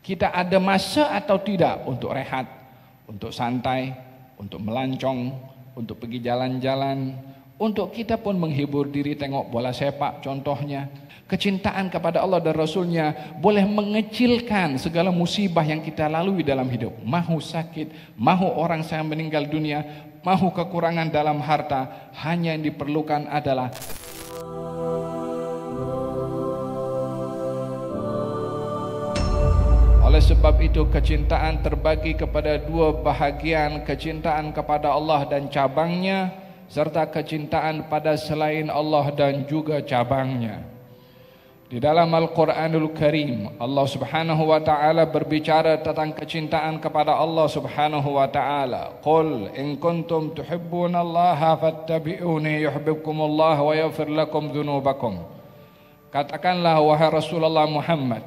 Kita ada masa atau tidak untuk rehat, untuk santai, untuk melancong, untuk pergi jalan-jalan, untuk kita pun menghibur diri, tengok bola sepak contohnya. Kecintaan kepada Allah dan Rasulnya boleh mengecilkan segala musibah yang kita lalui dalam hidup. Mahu sakit, mahu orang saya meninggal dunia, mahu kekurangan dalam harta, hanya yang diperlukan adalah oleh sebab itu kecintaan terbagi kepada dua bahagian, kecintaan kepada Allah dan cabangnya, serta kecintaan pada selain Allah dan juga cabangnya. Di dalam Al-Quranul Karim, Allah Subhanahu wa ta'ala berbicara tentang kecintaan kepada Allah Subhanahu wa ta'ala. Qul in kuntum tuhibbunallaha fattabi'uni yuhibbukumullah wa yaghfir lakum dzunubakum. Katakanlah wahai Rasulullah Muhammad,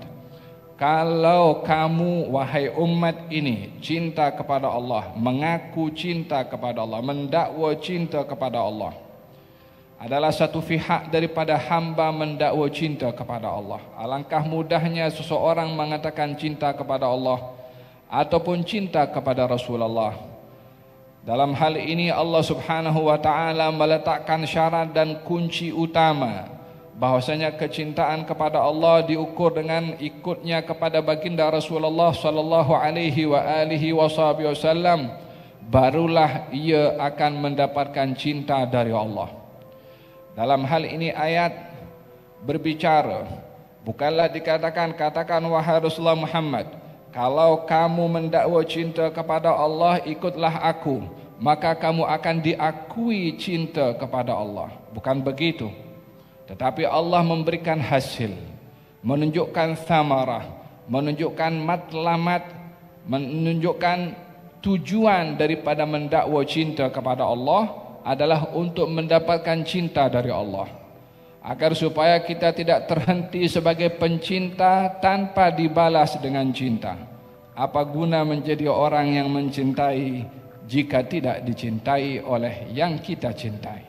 kalau kamu wahai umat ini cinta kepada Allah, mengaku cinta kepada Allah, mendakwa cinta kepada Allah, adalah satu pihak daripada hamba mendakwa cinta kepada Allah. Alangkah mudahnya seseorang mengatakan cinta kepada Allah ataupun cinta kepada Rasulullah. Dalam hal ini Allah Subhanahu wa ta'ala meletakkan syarat dan kunci utama, bahwasanya kecintaan kepada Allah diukur dengan ikutnya kepada baginda Rasulullah sallallahu alaihi wasallam, barulah ia akan mendapatkan cinta dari Allah. Dalam hal ini ayat berbicara, bukanlah katakan wahai Rasulullah Muhammad, kalau kamu mendakwa cinta kepada Allah, ikutlah aku, maka kamu akan diakui cinta kepada Allah. Bukan begitu. Tetapi Allah memberikan hasil, menunjukkan thamarah, menunjukkan matlamat, menunjukkan tujuan daripada mendakwa cinta kepada Allah adalah untuk mendapatkan cinta dari Allah, agar supaya kita tidak terhenti sebagai pencinta tanpa dibalas dengan cinta. Apa guna menjadi orang yang mencintai jika tidak dicintai oleh yang kita cintai?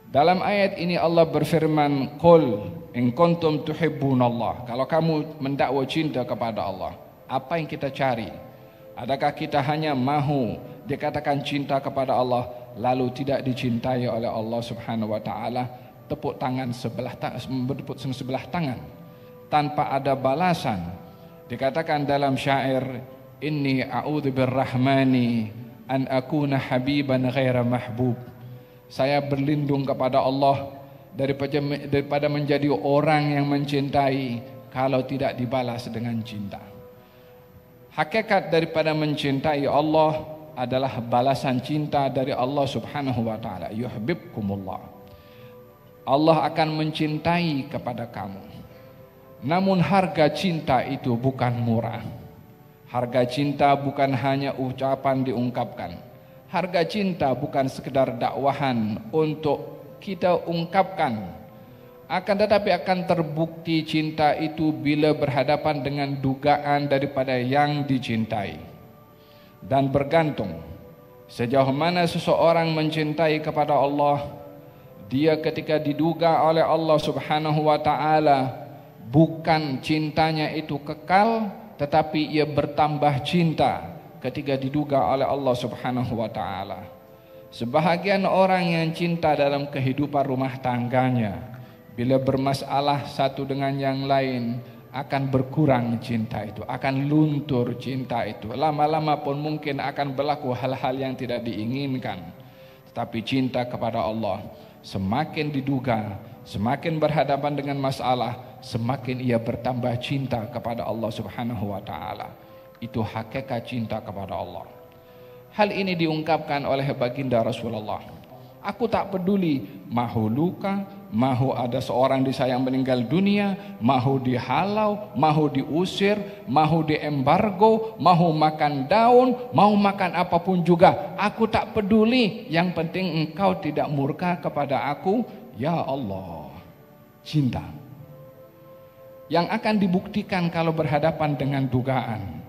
Dalam ayat ini Allah berfirman, Qul in kuntum tuhibbunallah. Kalau kamu mendakwa cinta kepada Allah, apa yang kita cari? Adakah kita hanya mahu dikatakan cinta kepada Allah lalu tidak dicintai oleh Allah Subhanahu wa ta'ala, tepuk tangan sebelah tangan tanpa ada balasan? Dikatakan dalam syair, inni a'udzu birrahmani an akuna habiban ghaira mahbub. Saya berlindung kepada Allah daripada menjadi orang yang mencintai kalau tidak dibalas dengan cinta. Hakikat daripada mencintai Allah adalah balasan cinta dari Allah Subhanahu wa ta'ala. Yuhibbukumullah. Allah akan mencintai kepada kamu. Namun harga cinta itu bukan murah. Harga cinta bukan hanya ucapan diungkapkan. Harga cinta bukan sekedar dakwahan untuk kita ungkapkan. Akan tetapi akan terbukti cinta itu bila berhadapan dengan dugaan daripada yang dicintai. Dan bergantung sejauh mana seseorang mencintai kepada Allah, dia ketika diduga oleh Allah Subhanahu wa ta'ala, bukan cintanya itu kekal, tetapi ia bertambah cinta ketika diduga oleh Allah Subhanahu wa ta'ala. Sebahagian orang yang cinta dalam kehidupan rumah tangganya, bila bermasalah satu dengan yang lain, akan berkurang cinta itu, akan luntur cinta itu. Lama-lama pun mungkin akan berlaku hal-hal yang tidak diinginkan. Tetapi cinta kepada Allah, semakin diduga, semakin berhadapan dengan masalah, semakin ia bertambah cinta kepada Allah Subhanahu wa ta'ala. Itu hakikat cinta kepada Allah. Hal ini diungkapkan oleh baginda Rasulullah. Aku tak peduli mahu luka, mahu ada seorang di saya yang meninggal dunia, mahu dihalau, mahu diusir, mahu diembargo, mahu makan daun, mahu makan apapun juga. Aku tak peduli, yang penting engkau tidak murka kepada aku, ya Allah. Cinta yang akan dibuktikan kalau berhadapan dengan dugaan.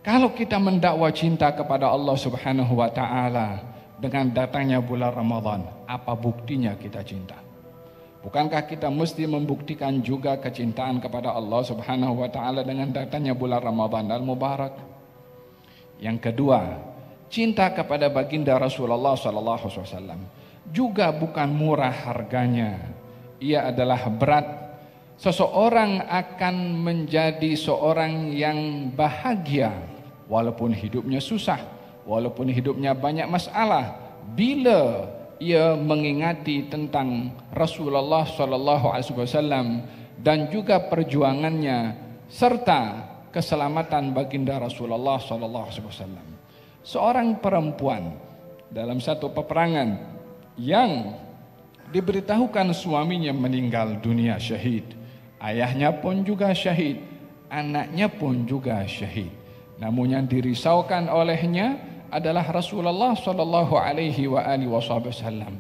Kalau kita mendakwa cinta kepada Allah Subhanahu wa ta'ala dengan datangnya bulan Ramadan, apa buktinya kita cinta? Bukankah kita mesti membuktikan juga kecintaan kepada Allah Subhanahu wa taala dengan datangnya bulan Ramadan al-Mubarak? Yang kedua, cinta kepada baginda Rasulullah sallallahu alaihi wasallam juga bukan murah harganya. Ia adalah berat. Seseorang akan menjadi seorang yang bahagia walaupun hidupnya susah, walaupun hidupnya banyak masalah, bila ia mengingati tentang Rasulullah sallallahu alaihi wasallam dan juga perjuangannya serta keselamatan baginda Rasulullah sallallahu alaihi wasallam. Seorang perempuan dalam satu peperangan yang diberitahukan suaminya meninggal dunia syahid, ayahnya pun juga syahid, anaknya pun juga syahid. Namun yang dirisaukan olehnya adalah Rasulullah sallallahu alaihi wasallam.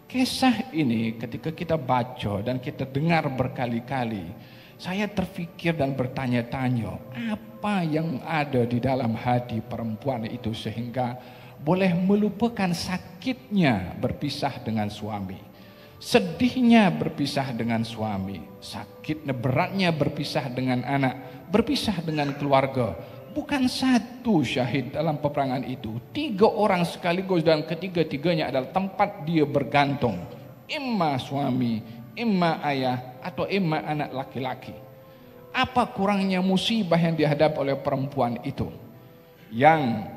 Kisah ini ketika kita baca dan kita dengar berkali-kali, saya terfikir dan bertanya-tanya, apa yang ada di dalam hati perempuan itu sehingga boleh melupakan sakitnya berpisah dengan suami, sedihnya berpisah dengan suami, sakitnya beratnya berpisah dengan anak, berpisah dengan keluarga. Bukan satu syahid dalam peperangan itu, 3 orang sekaligus dan ketiga-tiganya adalah tempat dia bergantung, imma suami, imma ayah, atau imma anak laki-laki. Apa kurangnya musibah yang dihadapi oleh perempuan itu, yang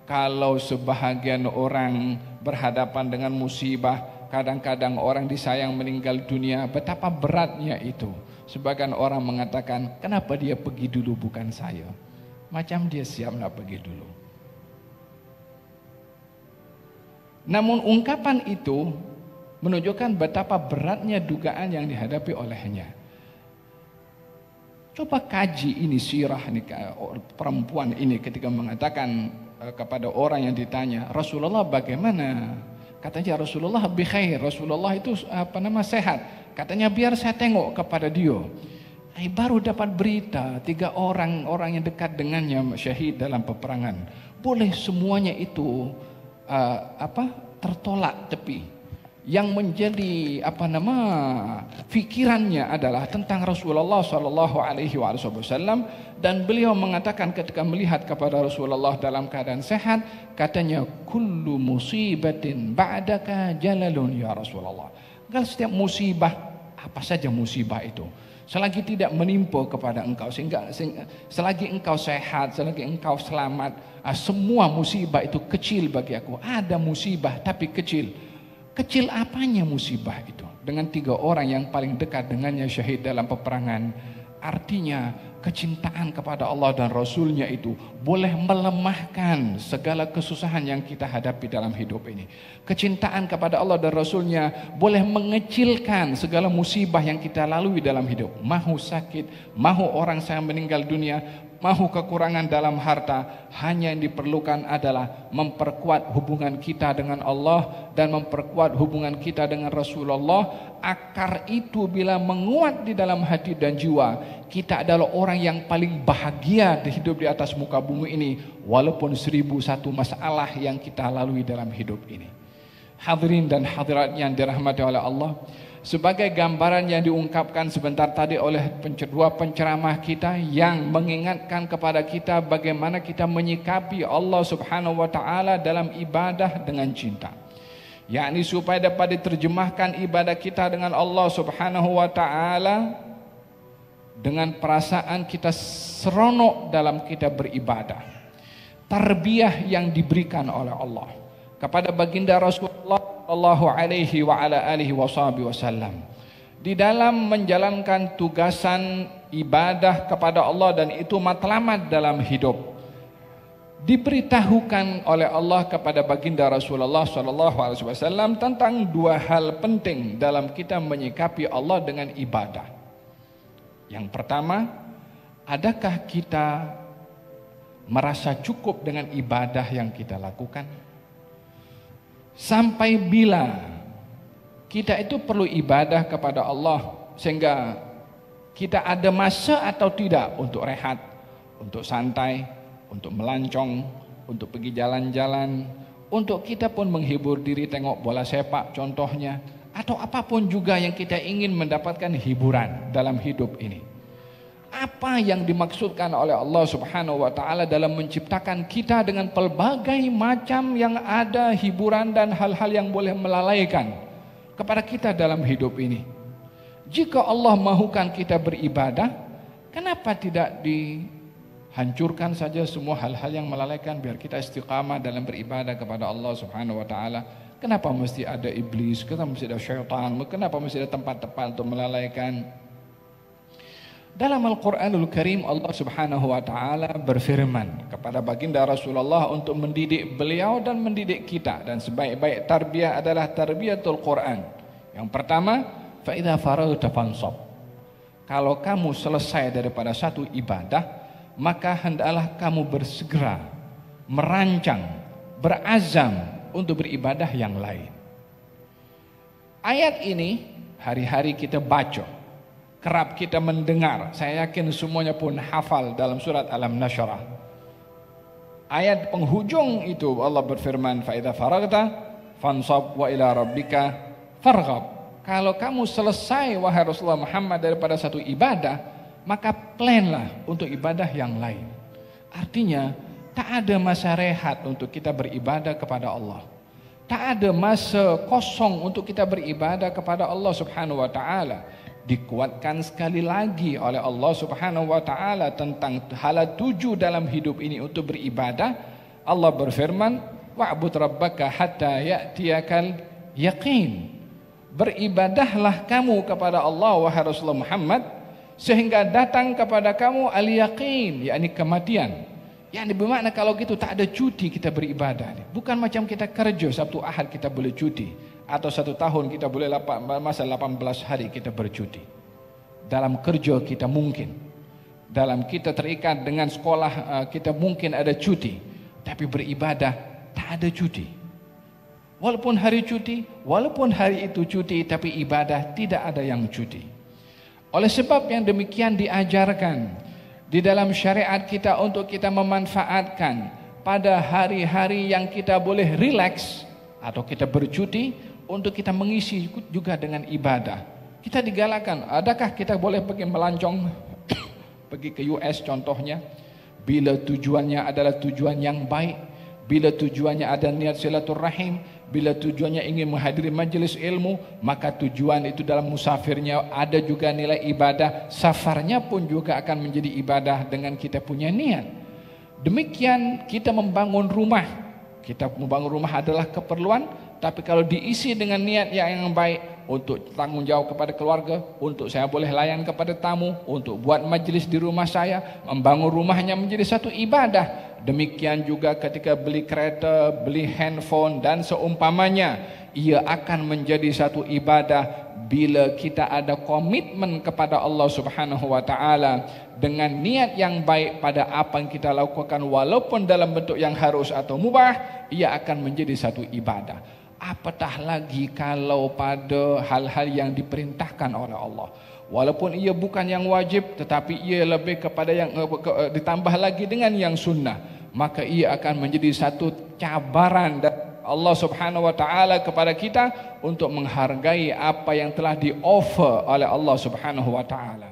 kalau sebahagian orang berhadapan dengan musibah, kadang-kadang orang disayang meninggal dunia, betapa beratnya itu. Sebagian orang mengatakan, kenapa dia pergi dulu bukan saya? Macam dia siap nak pergi dulu. Namun ungkapan itu menunjukkan betapa beratnya dugaan yang dihadapi olehnya. Coba kaji ini sirah ini, perempuan ini ketika mengatakan kepada orang yang ditanya, Rasulullah bagaimana? Katanya Rasulullah bikhair, Rasulullah itu sehat. Katanya biar saya tengok kepada dia. Baru dapat berita 3 orang yang dekat dengannya syahid dalam peperangan. Boleh semuanya itu tertolak tepi. Yang menjadi fikirannya adalah tentang Rasulullah sallallahu alaihi wasallam, dan beliau mengatakan ketika melihat kepada Rasulullah dalam keadaan sehat, katanya kullu musibatin ba'daka jalalun ya Rasulullah. Kalau setiap musibah, apa saja musibah itu, selagi tidak menimpa kepada engkau, sehingga selagi engkau sehat, selagi engkau selamat, semua musibah itu kecil bagi aku. Ada musibah tapi kecil. Kecil apanya musibah itu? Dengan 3 orang yang paling dekat dengannya syahid dalam peperangan. Artinya kecintaan kepada Allah dan Rasulnya itu boleh melemahkan segala kesusahan yang kita hadapi dalam hidup ini. Kecintaan kepada Allah dan Rasulnya boleh mengecilkan segala musibah yang kita lalui dalam hidup. Mahu sakit, mahu orang saya meninggal dunia, mahu kekurangan dalam harta, hanya yang diperlukan adalah memperkuat hubungan kita dengan Allah dan memperkuat hubungan kita dengan Rasulullah. Akar itu bila menguat di dalam hati dan jiwa, kita adalah orang yang paling bahagia di hidup di atas muka bumi ini, walaupun 1001 masalah yang kita lalui dalam hidup ini. Hadirin dan hadirat yang dirahmati oleh Allah, sebagai gambaran yang diungkapkan sebentar tadi oleh dua penceramah kita yang mengingatkan kepada kita bagaimana kita menyikapi Allah Subhanahu wa taala dalam ibadah dengan cinta, yakni supaya dapat diterjemahkan ibadah kita dengan Allah Subhanahu wa taala dengan perasaan kita seronok dalam kita beribadah. Tarbiyah yang diberikan oleh Allah kepada baginda Rasulullah sallallahu alaihi wa ala alihi wasallam di dalam menjalankan tugasan ibadah kepada Allah, dan itu matlamat dalam hidup. Diberitahukan oleh Allah kepada baginda Rasulullah sallallahu alaihi wasallam tentang 2 hal penting dalam kita menyikapi Allah dengan ibadah. Yang pertama, adakah kita merasa cukup dengan ibadah yang kita lakukan? Sampai bila kita itu perlu ibadah kepada Allah sehingga kita ada masa atau tidak untuk rehat, untuk santai, untuk melancong, untuk pergi jalan-jalan, untuk kita pun menghibur diri tengok bola sepak contohnya, atau apapun juga yang kita ingin mendapatkan hiburan dalam hidup ini. Apa yang dimaksudkan oleh Allah Subhanahu wa taala dalam menciptakan kita dengan pelbagai macam yang ada hiburan dan hal-hal yang boleh melalaikan kepada kita dalam hidup ini. Jika Allah mahukan kita beribadah, kenapa tidak dihancurkan saja semua hal-hal yang melalaikan biar kita istiqamah dalam beribadah kepada Allah Subhanahu wa taala? Kenapa mesti ada iblis? Kenapa mesti ada syaitan? Kenapa mesti ada tempat-tempat untuk melalaikan? Dalam Al-Quranul Karim Allah Subhanahu wa taala berfirman kepada baginda Rasulullah untuk mendidik beliau dan mendidik kita, dan sebaik-baik tarbiyah adalah tarbiyatul Quran. Yang pertama, fa idza faraghta fansab. Kalau kamu selesai daripada satu ibadah, maka hendaklah kamu bersegera merancang, berazam untuk beribadah yang lain. Ayat ini hari-hari kita baca, kerap kita mendengar. Saya yakin semuanya pun hafal dalam surat Alam Nashrah. Ayat penghujung itu Allah berfirman, fa idza faraghta fansab wa ila rabbika farghab. Kalau kamu selesai wahai Rasulullah Muhammad daripada satu ibadah, maka planlah untuk ibadah yang lain. Artinya tak ada masa rehat untuk kita beribadah kepada Allah. Tak ada masa kosong untuk kita beribadah kepada Allah Subhanahu wa taala. Dikuatkan sekali lagi oleh Allah Subhanahu wa taala tentang hala 7 dalam hidup ini untuk beribadah. Allah berfirman, wa'bud rabbaka hatta ya'tiyakal yaqin. Beribadahlah kamu kepada Allah wahai Rasulullah Muhammad sehingga datang kepada kamu al-yaqin, yakni kematian. Yang bermakna kalau gitu tak ada cuti kita beribadah. Bukan macam kita kerja Sabtu Ahad kita boleh cuti, atau 1 tahun kita boleh masa 18 hari kita bercuti. Dalam kerja kita mungkin, dalam kita terikat dengan sekolah kita mungkin ada cuti, tapi beribadah tak ada cuti. Walaupun hari cuti, walaupun hari itu cuti, tapi ibadah tidak ada yang cuti. Oleh sebab yang demikian diajarkan di dalam syariat kita untuk kita memanfaatkan pada hari-hari yang kita boleh rileks atau kita bercuti untuk kita mengisi juga dengan ibadah. Kita digalakkan, adakah kita boleh pergi melancong pergi ke US contohnya, bila tujuannya adalah tujuan yang baik, bila tujuannya ada niat silaturahim, bila tujuannya ingin menghadiri majelis ilmu, maka tujuan itu dalam musafirnya ada juga nilai ibadah, safarnya pun juga akan menjadi ibadah dengan kita punya niat. Demikian kita membangun rumah. Kita membangun rumah adalah keperluan, tapi kalau diisi dengan niat yang baik, untuk tanggung jawab kepada keluarga, untuk saya boleh layan kepada tamu, untuk buat majlis di rumah saya, membangun rumahnya menjadi satu ibadah. Demikian juga ketika beli kereta, beli handphone dan seumpamanya, ia akan menjadi satu ibadah bila kita ada komitmen kepada Allah Subhanahu wa taala dengan niat yang baik pada apa yang kita lakukan, walaupun dalam bentuk yang harus atau mubah, ia akan menjadi satu ibadah. Apatah lagi kalau pada hal-hal yang diperintahkan oleh Allah, walaupun ia bukan yang wajib, tetapi ia lebih kepada yang ditambah lagi dengan yang sunnah, maka ia akan menjadi satu cabaran dari Allah Subhanahu wa taala kepada kita untuk menghargai apa yang telah di-offer oleh Allah Subhanahu wa taala.